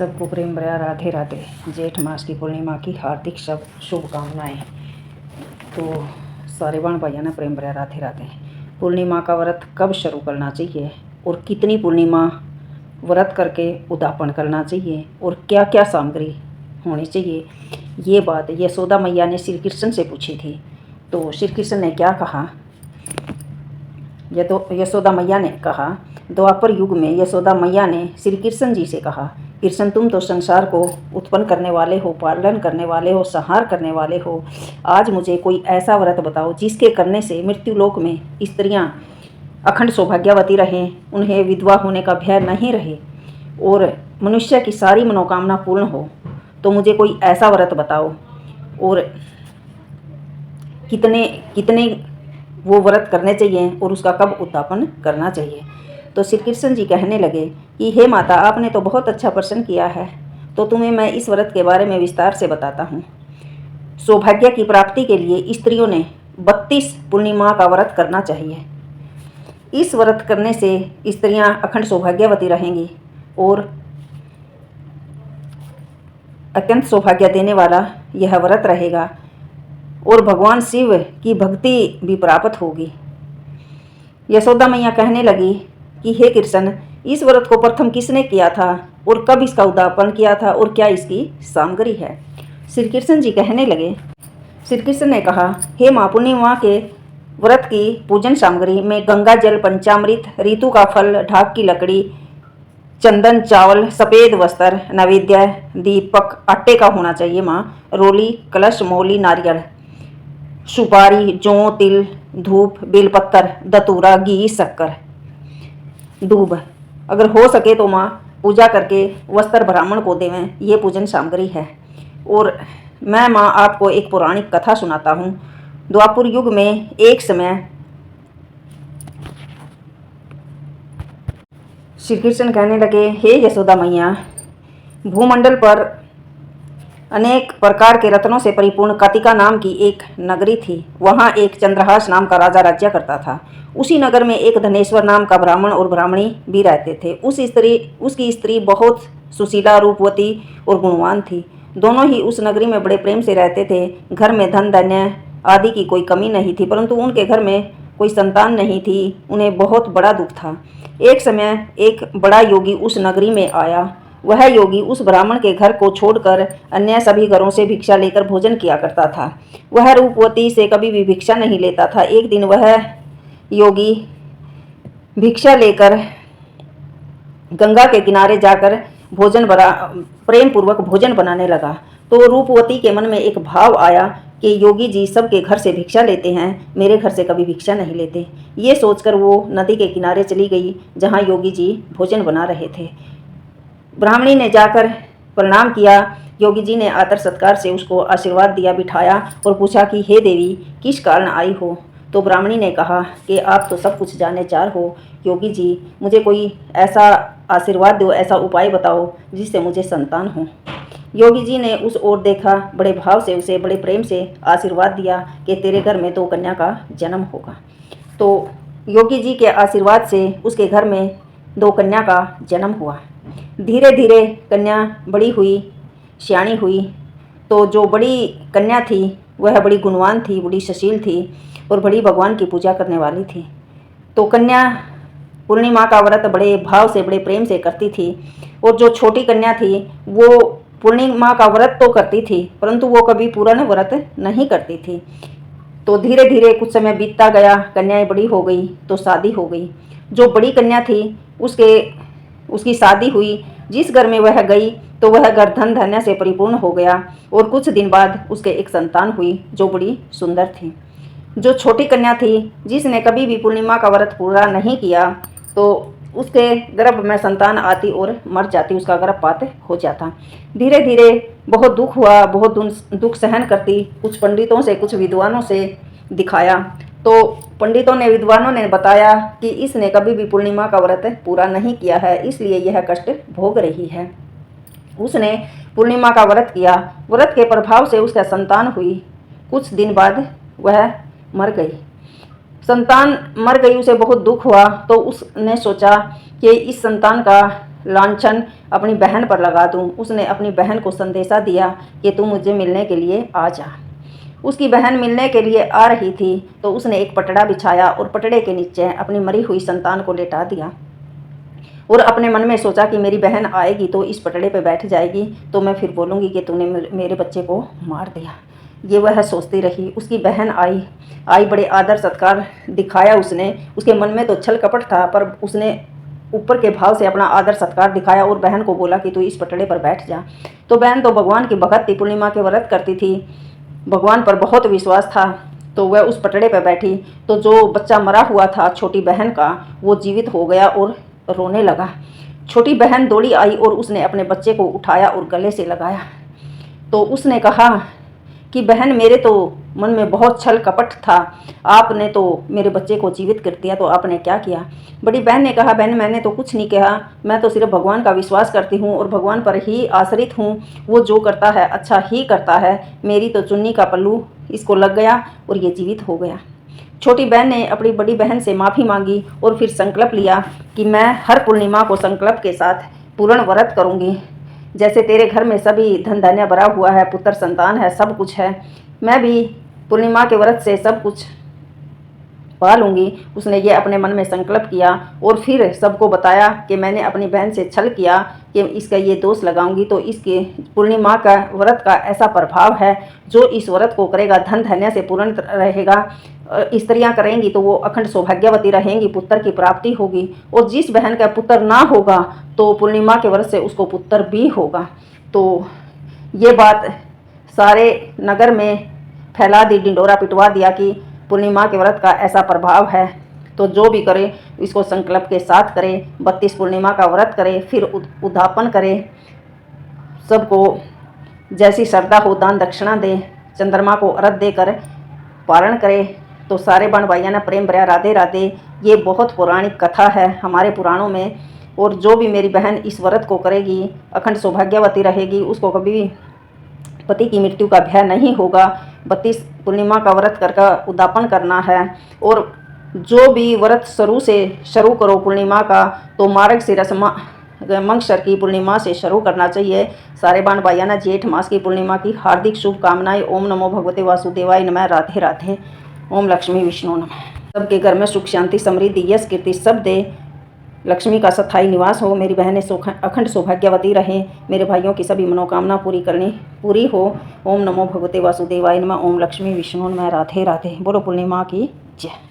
सबको प्रेम भरा राधे राधे। जेठ मास की पूर्णिमा की हार्दिक शुभकामनाएं। तो सारे बहन भाइयों ने प्रेम भरा राधे राधे। पूर्णिमा का व्रत कब शुरू करना चाहिए और कितनी पूर्णिमा व्रत करके उद्यापन करना चाहिए और क्या क्या सामग्री होनी चाहिए, ये बात यशोदा मैया ने श्री कृष्ण से पूछी थी। तो श्री कृष्ण ने क्या कहा, यशोदा मैया ने कहा, द्वापर युग में यशोदा मैया ने श्री कृष्ण जी से कहा, कृष्ण तुम तो संसार को उत्पन्न करने वाले हो, पालन करने वाले हो, संहार करने वाले हो। आज मुझे कोई ऐसा व्रत बताओ जिसके करने से मृत्युलोक में स्त्रियां अखंड सौभाग्यवती रहें, उन्हें विधवा होने का भय नहीं रहे और मनुष्य की सारी मनोकामना पूर्ण हो। तो मुझे कोई ऐसा व्रत बताओ और कितने कितने वो व्रत करने चाहिए और उसका कब उद्यापन करना चाहिए। तो श्री कृष्ण जी कहने लगे कि हे माता, आपने तो बहुत अच्छा प्रश्न किया है, तो तुम्हें मैं इस व्रत के बारे में विस्तार से बताता हूँ। सौभाग्य की प्राप्ति के लिए स्त्रियों ने 32 पूर्णिमा का व्रत करना चाहिए। इस व्रत करने से स्त्रियां अखंड सौभाग्यवती रहेंगी और अत्यंत सौभाग्य देने वाला यह व्रत रहेगा और भगवान शिव की भक्ति भी प्राप्त होगी। यशोदा मैया कहने लगी कि हे कृष्ण, इस व्रत को प्रथम किसने किया था और कब इसका उद्यापन किया था और क्या इसकी सामग्री है। श्री कृष्ण जी कहने लगे, श्री कृष्ण ने कहा, हे माँ, पूर्णिमा के व्रत की पूजन सामग्री में गंगा जल, पंचामृत, ऋतु का फल, ढाक की लकड़ी, चंदन, चावल, सफ़ेद वस्त्र, नैवेद्य, दीपक आटे का होना चाहिए माँ, रोली, कलश, मौली, नारियल, सुपारी, जौ, तिल, धूप, बेलपत्तर, दतूरा, घी, शक्कर, दूब। अगर हो सके तो माँ पूजा करके वस्त्र ब्राह्मण को देवें, ये पूजन सामग्री है। और मैं माँ आपको एक पौराणिक कथा सुनाता हूँ। द्वापर युग में एक समय श्री कृष्ण कहने लगे, हे यशोदा मैया, भूमंडल पर अनेक प्रकार के रत्नों से परिपूर्ण कातिका नाम की एक नगरी थी। वहाँ एक चंद्रहास नाम का राजा राज्य करता था। उसी नगर में एक धनेश्वर नाम का ब्राह्मण और ब्राह्मणी भी रहते थे। उसकी स्त्री बहुत सुशीला, रूपवती और गुणवान थी। दोनों ही उस नगरी में बड़े प्रेम से रहते थे। घर में धन धान्य आदि की कोई कमी नहीं थी, परंतु उनके घर में कोई संतान नहीं थी। उन्हें बहुत बड़ा दुख था। एक समय एक बड़ा योगी उस नगरी में आया। वह योगी उस ब्राह्मण के घर को छोड़कर अन्य सभी घरों से भिक्षा लेकर भोजन किया करता था। वह रूपवती से कभी भी भिक्षा नहीं लेता था। एक दिन वह योगी भिक्षा लेकर गंगा के किनारे जाकर प्रेम पूर्वक भोजन बनाने लगा। तो रूपवती के मन में एक भाव आया कि योगी जी सबके घर से भिक्षा लेते हैं, मेरे घर से कभी भिक्षा नहीं लेते। ये सोचकर वो नदी के किनारे चली गई जहाँ योगी जी भोजन बना रहे थे। ब्राह्मणी ने जाकर प्रणाम किया। योगी जी ने आदर सत्कार से उसको आशीर्वाद दिया, बिठाया और पूछा कि हे देवी, किस कारण आई हो। तो ब्राह्मणी ने कहा कि आप तो सब कुछ जाने चार हो योगी जी, मुझे कोई ऐसा आशीर्वाद दो, ऐसा उपाय बताओ जिससे मुझे संतान हो। योगी जी ने उस ओर देखा, बड़े भाव से उसे बड़े प्रेम से आशीर्वाद दिया कि तेरे घर में 2 कन्या का जन्म होगा। तो योगी जी के आशीर्वाद से उसके घर में 2 कन्या का जन्म हुआ। धीरे धीरे कन्या बड़ी हुई, सियाणी हुई। तो जो बड़ी कन्या थी वह बड़ी गुणवान थी, बड़ी सुशील थी और बड़ी भगवान की पूजा करने वाली थी। तो कन्या पूर्णिमा का व्रत बड़े भाव से, बड़े प्रेम से करती थी। और जो छोटी कन्या थी वो पूर्णिमा का व्रत तो करती थी, परंतु वो कभी पूर्ण व्रत नहीं करती थी। तो धीरे धीरे कुछ समय बीतता गया, कन्याएं बड़ी हो गई तो शादी हो गई। जो बड़ी कन्या थी उसकी शादी हुई। जिस घर में वह गई तो वह घर धन धान्य से परिपूर्ण हो गया और कुछ दिन बाद उसके एक संतान हुई जो बड़ी सुंदर थी। जो छोटी कन्या थी, जिसने कभी भी पूर्णिमा का व्रत पूरा नहीं किया, तो उसके गर्भ में संतान आती और मर जाती, उसका गर्भपात हो जाता। धीरे धीरे बहुत दुख हुआ, बहुत दुख सहन करती। कुछ पंडितों से, कुछ विद्वानों से दिखाया तो पंडितों ने, विद्वानों ने बताया कि इसने कभी भी पूर्णिमा का व्रत पूरा नहीं किया है, इसलिए यह कष्ट भोग रही है। उसने पूर्णिमा का व्रत किया। व्रत के प्रभाव से उसका संतान हुई। कुछ दिन बाद वह मर गई। संतान मर गई, उसे बहुत दुख हुआ। तो उसने सोचा कि इस संतान का लांछन अपनी बहन पर लगा दूं। उसने अपनी बहन को संदेशा दिया कि तू मुझे मिलने के लिए आ जा। उसकी बहन मिलने के लिए आ रही थी तो उसने एक पटड़ा बिछाया और पटड़े के नीचे अपनी मरी हुई संतान को लेटा दिया और अपने मन में सोचा कि मेरी बहन आएगी तो इस पटड़े पर बैठ जाएगी तो मैं फिर बोलूँगी कि तूने मेरे बच्चे को मार दिया। ये वह सोचती रही। उसकी बहन आई बड़े आदर सत्कार दिखाया उसने। उसके मन में तो छल कपट था, पर उसने ऊपर के भाव से अपना आदर सत्कार दिखाया और बहन को बोला कि तू इस पटड़े पर बैठ जा। तो बहन तो भगवान की भगत थी, पूर्णिमा के व्रत करती थी, भगवान पर बहुत विश्वास था, तो वह उस पटड़े पर बैठी। तो जो बच्चा मरा हुआ था छोटी बहन का, वो जीवित हो गया और रोने लगा। छोटी बहन दौड़ी आई और उसने अपने बच्चे को उठाया और गले से लगाया। तो उसने कहा कि बहन, मेरे तो मन में बहुत छल कपट था, आपने तो मेरे बच्चे को जीवित कर दिया, तो आपने क्या किया? बड़ी बहन ने कहा, बहन मैंने तो कुछ नहीं कहा, मैं तो सिर्फ भगवान का विश्वास करती हूँ और भगवान पर ही आश्रित हूँ। वो जो करता है अच्छा ही करता है। मेरी तो चुन्नी का पल्लू इसको लग गया और ये जीवित हो गया। छोटी बहन ने अपनी बड़ी बहन से माफ़ी मांगी और फिर संकल्प लिया कि मैं हर पूर्णिमा को संकल्प के साथ पूर्ण व्रत करूँगी। जैसे तेरे घर में सभी धन धान्य भरा हुआ है, पुत्र संतान है, सब कुछ है, मैं भी पूर्णिमा के व्रत से सब कुछ पा लूँगी। उसने ये अपने मन में संकल्प किया और फिर सबको बताया कि मैंने अपनी बहन से छल किया कि इसका ये दोष लगाऊंगी तो इसके पूर्णिमा का व्रत का ऐसा प्रभाव है, जो इस व्रत को करेगा धन धान्य से पूर्ण रहेगा। स्त्रियां करेंगी तो वो अखंड सौभाग्यवती रहेंगी, पुत्र की प्राप्ति होगी। और जिस बहन का पुत्र ना होगा तो पूर्णिमा के व्रत से उसको पुत्र भी होगा। तो ये बात सारे नगर में फैला दी, ढिंडोरा पिटवा दिया कि पूर्णिमा के व्रत का ऐसा प्रभाव है, तो जो भी करे इसको संकल्प के साथ करे, 32 पूर्णिमा का व्रत करे, फिर उद्यापन करे, सबको जैसी श्रद्धा हो दान दक्षिणा दे, चंद्रमा को अर्घ देकर पारण करे। तो सारे बहन भाइयों ने प्रेम भरा राधे राधे। ये बहुत पौराणिक कथा है हमारे पुराणों में। और जो भी मेरी बहन इस व्रत को करेगी अखंड सौभाग्यवती रहेगी, उसको कभी भी पति की मृत्यु का भय नहीं होगा। 32 पूर्णिमा का व्रत करके उद्यापन करना है। और जो भी व्रत शुरू करो पूर्णिमा का, तो मार्गशीर्ष मंगशर की पूर्णिमा से शुरू करना चाहिए। सारे बहन भाइयों ने जेठ मास की पूर्णिमा की हार्दिक शुभकामनाएं। ओम नमो भगवते वासुदेवाय नमः। राधे राधे। ओम लक्ष्मी विष्णु नमः। सबके घर में सुख शांति समृद्धि यश कीर्ति सब दे, लक्ष्मी का स्थायी निवास हो, मेरी बहनें अखंड सौभाग्यवती रहें, मेरे भाइयों की सभी मनोकामना पूरी हो। ओम नमो भगवते वासुदेवाय नमः। ओम लक्ष्मी विष्णु नमः। राधे राधे। बोलो पूर्णिमा की जय।